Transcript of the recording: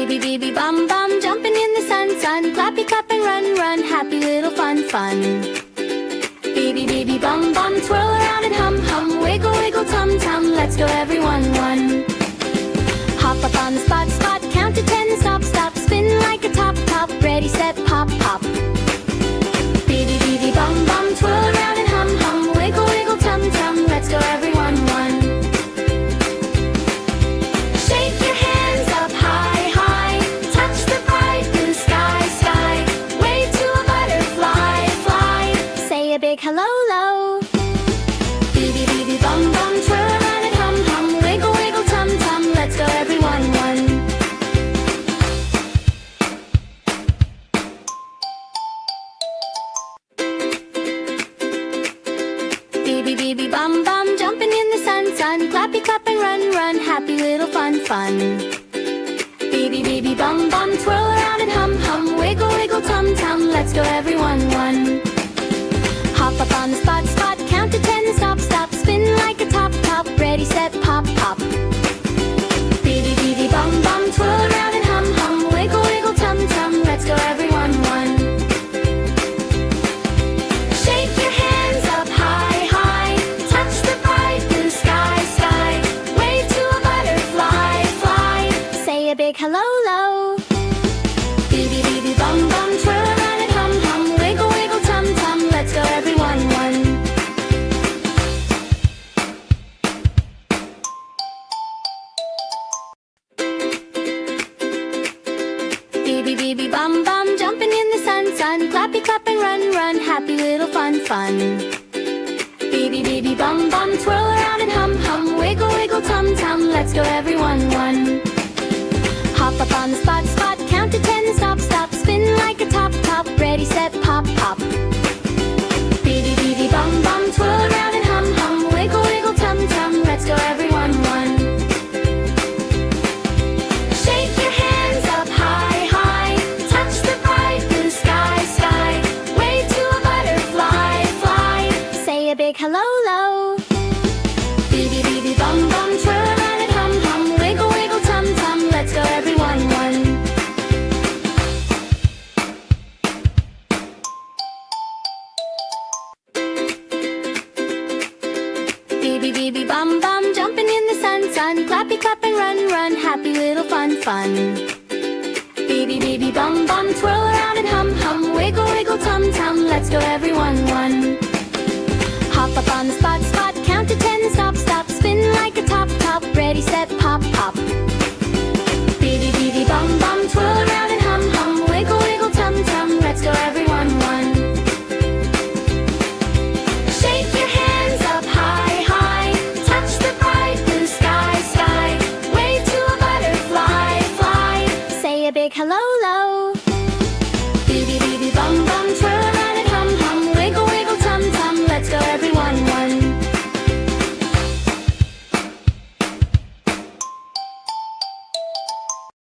Baby, baby, bum, bum, jumping in the sun, sun. Clappy, clap and run, run, happy little fun, fun. Baby, baby, bum, bum, twirl around and hum, hum. Wiggle, wiggle, tum, tum, let's go everyone, one. Hop up on the spot, spot, count to 10, stop, stop. Spin like a top, top, ready, set, pop, pop. Baby, baby, bum, bum, twirl around and hum, hum. Wiggle, wiggle, tum, tum, let's go everyone, one. Shake your hands up high, high. Touch the bright blue sky, sky. Wave to a butterfly, fly. Say a big hello, low. Baby, baby, bum, bum, twirl around and hum, hum. Wiggle, wiggle, tum, tum, let's go everyone, one. Baby, baby, bum, bum, jumping in the sun, sun. Clappy, clap and run, run, happy little fun, fun. Baby, baby, bum, bum, twirl around and hum, hum. Wiggle, wiggle, tum, tum, let's go everyone, one. Hop up on the spot, spot, count to 10, stop, stop. Spin like a top, top, ready, set, pop, pop. Baby, baby, bum, bum, twirl around and hum, hum. Wiggle, wiggle, tum, tum, let's go everyone, one. Shake your hands up high, high. Touch the bright blue sky, sky. Wave to a butterfly, fly. Say a big hello, low. Baby, baby, bum, bum, twirl around and hum, hum. Wiggle, wiggle, tum, tum, let's go everyone, one. Baby, baby, bum, bum, jumping in the sun, sun. Clappy, clap and run, run, happy little fun, fun. Baby, baby, bum, bum, twirl around and hum, hum. Wiggle, wiggle, tum, tum, let's go everyone, one. Hop up on the spot, spot, count to 10, stop, stop. Spin like a top, top, ready, set, pop, pop. Baby, baby, bum, bum, twirl around and hum, hum. Wiggle, wiggle, tum, tum, let's go everyone, one. Shake your hands up high, high. Touch the bright blue sky, sky. Wave to a butterfly, fly. Say a big hello, low. Baby, baby, bum, bum, twirl around and hum, hum. Wiggle, wiggle, tum, tum, let's go everyone, one. Baby, baby, bum, bum, jumping in the sun, sun. Clappy, clap and run, run, happy little fun, fun. Baby, baby, bum, bum, twirl around and hum, hum. Wiggle, wiggle, tum, tum, let's go everyone, one. Hop up on the spot, spot, count to 10, stop, stop. Spin like a top, top, ready, set, pop, pop. Baby, baby, bum, bum, twirl around and hum, hum. Wiggle, wiggle, tum, tum, let's go everyone, one. Shake your hands up high, high. Touch the bright blue sky, sky. Wave to a butterfly, fly. Say a big hello, low.